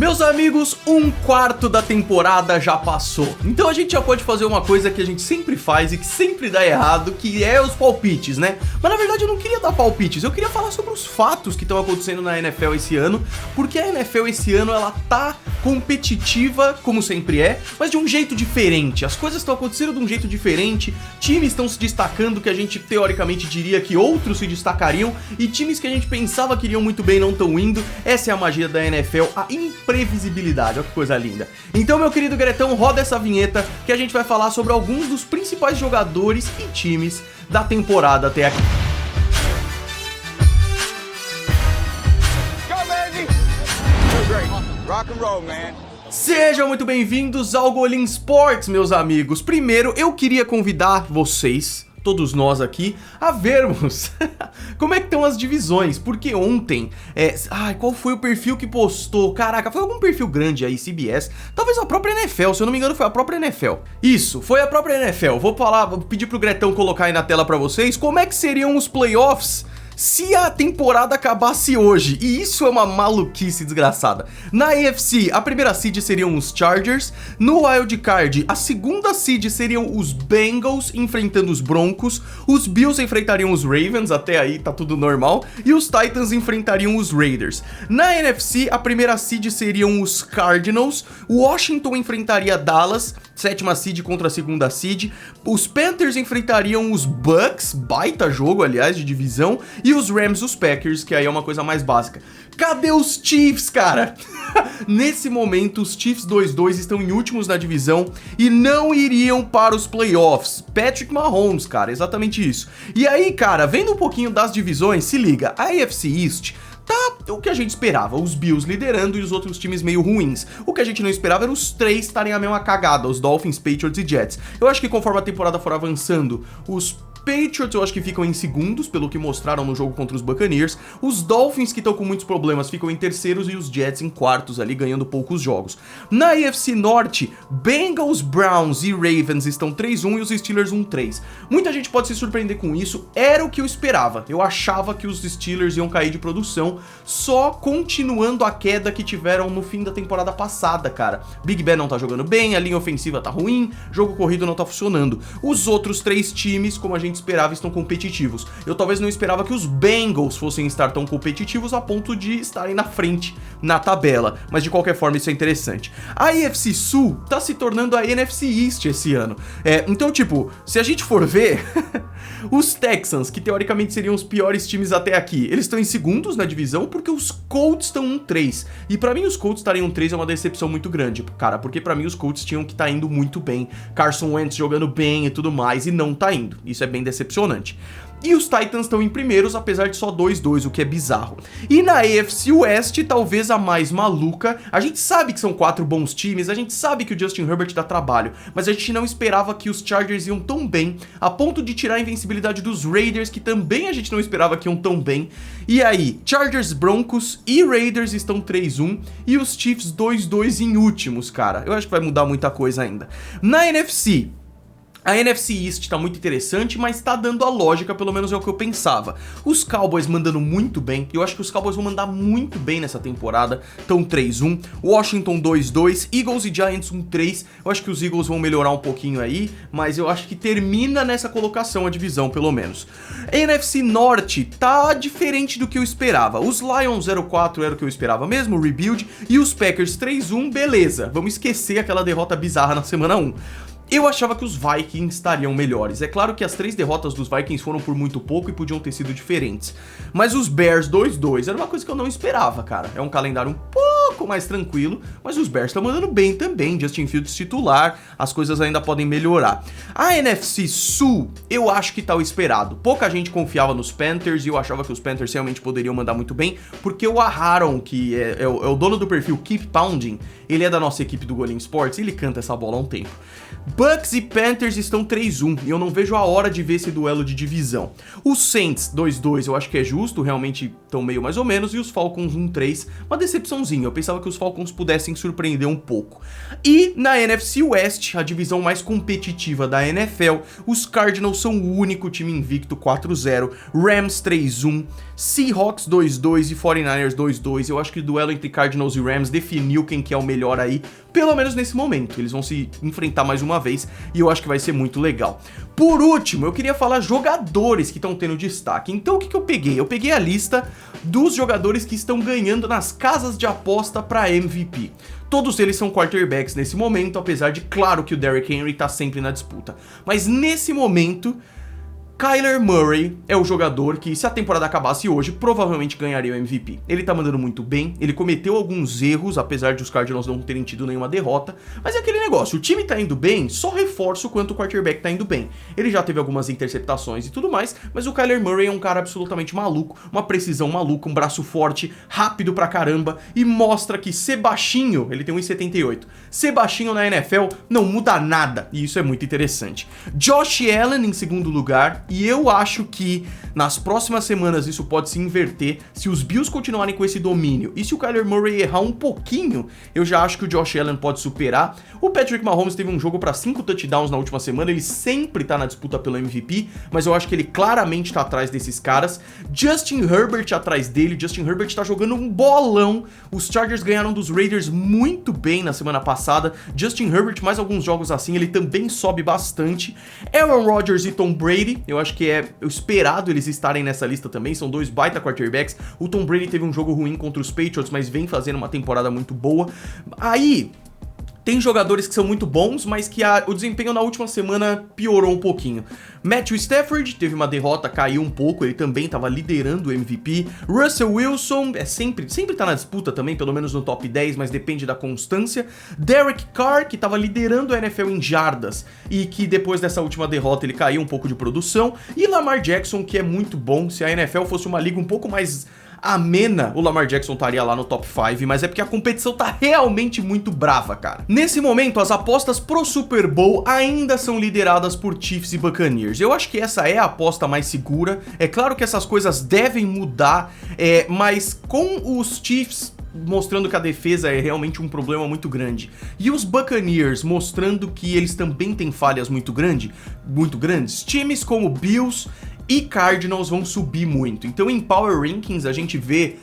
Meus amigos, um quarto da temporada já passou. Então a gente já pode fazer uma coisa que a gente sempre faz e que sempre dá errado, que é os palpites, né? Mas na verdade eu não queria dar palpites, eu queria falar sobre os fatos que estão acontecendo na NFL esse ano, porque a NFL esse ano ela tá competitiva, como sempre é, mas de um jeito diferente. As coisas estão acontecendo de um jeito diferente, times estão se destacando que a gente teoricamente diria que outros se destacariam, e times que a gente pensava que iriam muito bem não estão indo. Essa é a magia da NFL, a imprevisibilidade, olha que coisa linda. Então, meu querido Gretão, roda essa vinheta que a gente vai falar sobre alguns dos principais jogadores e times da temporada até aqui. Rock and roll, man. Sejam muito bem-vindos ao Golim Sports, meus amigos. Primeiro, eu queria convidar vocês, todos nós aqui, a vermos como é que estão as divisões, porque ontem, qual foi o perfil que postou? Caraca, foi algum perfil grande aí, CBS, talvez a própria NFL, se eu não me engano foi a própria NFL. Isso, foi a própria NFL. Vou pedir pro Gretão colocar aí na tela pra vocês como é que seriam os playoffs se a temporada acabasse hoje, e isso é uma maluquice desgraçada. Na AFC, a primeira seed seriam os Chargers, no Wild Card, a segunda seed seriam os Bengals enfrentando os Broncos, os Bills enfrentariam os Ravens, até aí tá tudo normal, e os Titans enfrentariam os Raiders. Na NFC, a primeira seed seriam os Cardinals, Washington enfrentaria Dallas, sétima seed contra a segunda seed, os Panthers enfrentariam os Bucks, baita jogo, aliás, de divisão, e os Rams, os Packers, que aí é uma coisa mais básica. Cadê os Chiefs, cara? Nesse momento, os Chiefs 2-2 estão em últimos na divisão e não iriam para os playoffs. Patrick Mahomes, cara, exatamente isso. E aí, cara, vendo um pouquinho das divisões, se liga, a AFC East tá o que a gente esperava, os Bills liderando e os outros times meio ruins. O que a gente não esperava era os três estarem a mesma cagada, os Dolphins, Patriots e Jets. Eu acho que conforme a temporada for avançando, os Patriots eu acho que ficam em segundos, pelo que mostraram no jogo contra os Buccaneers. Os Dolphins, que estão com muitos problemas, ficam em terceiros e os Jets em quartos ali, ganhando poucos jogos. Na AFC Norte, Bengals, Browns e Ravens estão 3-1 e os Steelers 1-3. Muita gente pode se surpreender com isso, era o que eu esperava. Eu achava que os Steelers iam cair de produção, só continuando a queda que tiveram no fim da temporada passada, cara. Big Ben não tá jogando bem, a linha ofensiva tá ruim, jogo corrido não tá funcionando. Os outros três times, como a gente esperava, estão competitivos. Eu talvez não esperava que os Bengals fossem estar tão competitivos a ponto de estarem na frente na tabela, mas de qualquer forma isso é interessante. A AFC Sul tá se tornando a NFC East esse ano. Então, tipo, se a gente for ver, os Texans, que teoricamente seriam os piores times até aqui, eles estão em segundos na divisão porque os Colts estão 1-3. E pra mim os Colts estarem 1-3 é uma decepção muito grande, cara, porque pra mim os Colts tinham que estar indo muito bem, Carson Wentz jogando bem e tudo mais, e não tá indo. Isso é bem decepcionante. E os Titans estão em primeiros, apesar de só 2-2, o que é bizarro. E na AFC West, talvez a mais maluca, a gente sabe que são 4 bons times, a gente sabe que o Justin Herbert dá trabalho, mas a gente não esperava que os Chargers iam tão bem, a ponto de tirar a invencibilidade dos Raiders, que também a gente não esperava que iam tão bem. E aí, Chargers, Broncos e Raiders estão 3-1, e os Chiefs 2-2 em últimos, cara. Eu acho que vai mudar muita coisa ainda. Na NFC... a NFC East tá muito interessante, mas tá dando a lógica, pelo menos é o que eu pensava. Os Cowboys mandando muito bem, eu acho que os Cowboys vão mandar muito bem nessa temporada, estão 3-1, Washington 2-2, Eagles e Giants 1-3, eu acho que os Eagles vão melhorar um pouquinho aí, mas eu acho que termina nessa colocação a divisão, pelo menos. A NFC Norte tá diferente do que eu esperava, os Lions 0-4 era o que eu esperava mesmo, rebuild, e os Packers 3-1, beleza, vamos esquecer aquela derrota bizarra na semana 1. Eu achava que os Vikings estariam melhores. É claro que as 3 derrotas dos Vikings foram por muito pouco e podiam ter sido diferentes. Mas os Bears 2-2 era uma coisa que eu não esperava, cara. É um calendário um pouco mais tranquilo, mas os Bears estão mandando bem também. Justin Fields titular, as coisas ainda podem melhorar. A NFC Sul, eu acho que tá o esperado. Pouca gente confiava nos Panthers e eu achava que os Panthers realmente poderiam mandar muito bem, porque o Aaron, que é o dono do perfil Keep Pounding, ele é da nossa equipe do Golim Sports e ele canta essa bola há um tempo. Bucks e Panthers estão 3-1 e eu não vejo a hora de ver esse duelo de divisão. Os Saints 2-2 eu acho que é justo, realmente estão meio mais ou menos, e os Falcons 1-3, uma decepçãozinha. Eu pensava pensava que os Falcons pudessem surpreender um pouco. E na NFC West, a divisão mais competitiva da NFL, os Cardinals são o único time invicto 4-0, Rams 3-1, Seahawks 2-2 e 49ers 2-2. Eu acho que o duelo entre Cardinals e Rams definiu quem que é o melhor aí, pelo menos nesse momento. Eles vão se enfrentar mais uma vez e eu acho que vai ser muito legal. Por último, eu queria falar jogadores que estão tendo destaque. Então o que eu peguei? Eu peguei a lista dos jogadores que estão ganhando nas casas de aposta para MVP. Todos eles são quarterbacks nesse momento, apesar de, claro, que o Derrick Henry tá sempre na disputa. Mas nesse momento, Kyler Murray é o jogador que, se a temporada acabasse hoje, provavelmente ganharia o MVP. Ele tá mandando muito bem, ele cometeu alguns erros, apesar de os Cardinals não terem tido nenhuma derrota, mas é aquele negócio, o time tá indo bem, só reforça o quanto o quarterback tá indo bem. Ele já teve algumas interceptações e tudo mais, mas o Kyler Murray é um cara absolutamente maluco, uma precisão maluca, um braço forte, rápido pra caramba, e mostra que ser baixinho, ele tem 1,78, ser baixinho na NFL não muda nada, e isso é muito interessante. Josh Allen em segundo lugar, e eu acho que nas próximas semanas isso pode se inverter se os Bills continuarem com esse domínio. E se o Kyler Murray errar um pouquinho, eu já acho que o Josh Allen pode superar. O Patrick Mahomes teve um jogo para 5 touchdowns na última semana, ele sempre tá na disputa pelo MVP, mas eu acho que ele claramente tá atrás desses caras. Justin Herbert atrás dele, Justin Herbert tá jogando um bolão. Os Chargers ganharam dos Raiders muito bem na semana passada. Justin Herbert, mais alguns jogos assim, ele também sobe bastante. Aaron Rodgers e Tom Brady, eu acho que é esperado eles estarem nessa lista também, são dois baita quarterbacks. O Tom Brady teve um jogo ruim contra os Patriots, mas vem fazendo uma temporada muito boa. Aí tem jogadores que são muito bons, mas que o desempenho na última semana piorou um pouquinho. Matthew Stafford teve uma derrota, caiu um pouco, ele também estava liderando o MVP. Russell Wilson sempre tá na disputa também, pelo menos no top 10, mas depende da constância. Derek Carr, que estava liderando a NFL em jardas e que depois dessa última derrota ele caiu um pouco de produção. E Lamar Jackson, que é muito bom. Se a NFL fosse uma liga um pouco mais amena, o Lamar Jackson estaria lá no top 5, mas é porque a competição tá realmente muito brava, cara. Nesse momento, as apostas pro Super Bowl ainda são lideradas por Chiefs e Buccaneers. Eu acho que essa é a aposta mais segura. É claro que essas coisas devem mudar, mas com os Chiefs mostrando que a defesa é realmente um problema muito grande, e os Buccaneers mostrando que eles também têm falhas muito grandes, times como Bills e Cardinals vão subir muito. Então em Power Rankings a gente vê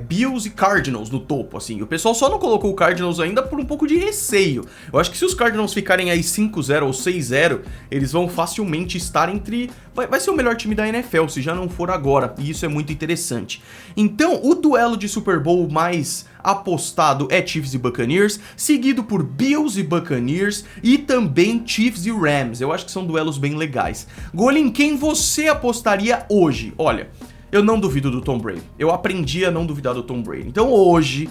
Bills e Cardinals no topo, assim. O pessoal só não colocou o Cardinals ainda por um pouco de receio. Eu acho que se os Cardinals ficarem aí 5-0 ou 6-0, eles vão facilmente estar entre... Vai ser o melhor time da NFL, se já não for agora, e isso é muito interessante. Então o duelo de Super Bowl mais apostado é Chiefs e Buccaneers, seguido por Bills e Buccaneers e também Chiefs e Rams. Eu acho que são duelos bem legais. Golin, quem você apostaria hoje? Olha, eu não duvido do Tom Brady. Eu aprendi a não duvidar do Tom Brady. Então hoje,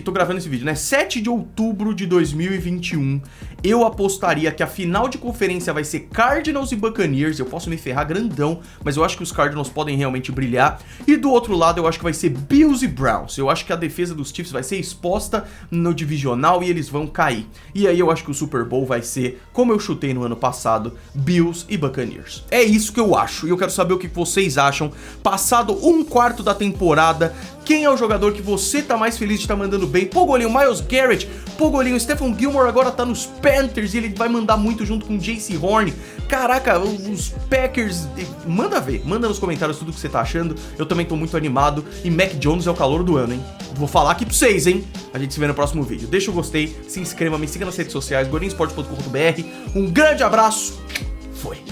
tô gravando esse vídeo, né? 7 de outubro de 2021, eu apostaria que a final de conferência vai ser Cardinals e Buccaneers. Eu posso me ferrar grandão, mas eu acho que os Cardinals podem realmente brilhar. E do outro lado, eu acho que vai ser Bills e Browns. Eu acho que a defesa dos Chiefs vai ser exposta no divisional e eles vão cair. E aí eu acho que o Super Bowl vai ser, como eu chutei no ano passado, Bills e Buccaneers. É isso que eu acho, e eu quero saber o que vocês acham. Passado um quarto da temporada, quem é o jogador que você tá mais feliz de estar mandando bem? Pô, Golinho, Myles Garrett. Pô, Golinho, Stephon Gilmore agora tá nos Panthers e ele vai mandar muito junto com J.C. Horn. Caraca, os Packers... Manda ver, manda nos comentários tudo que você tá achando. Eu também tô muito animado. E Mac Jones é o calor do ano, hein? Vou falar aqui pra vocês, hein? A gente se vê no próximo vídeo. Deixa o gostei, se inscreva, me siga nas redes sociais, golinhosport.com.br. Um grande abraço. Foi.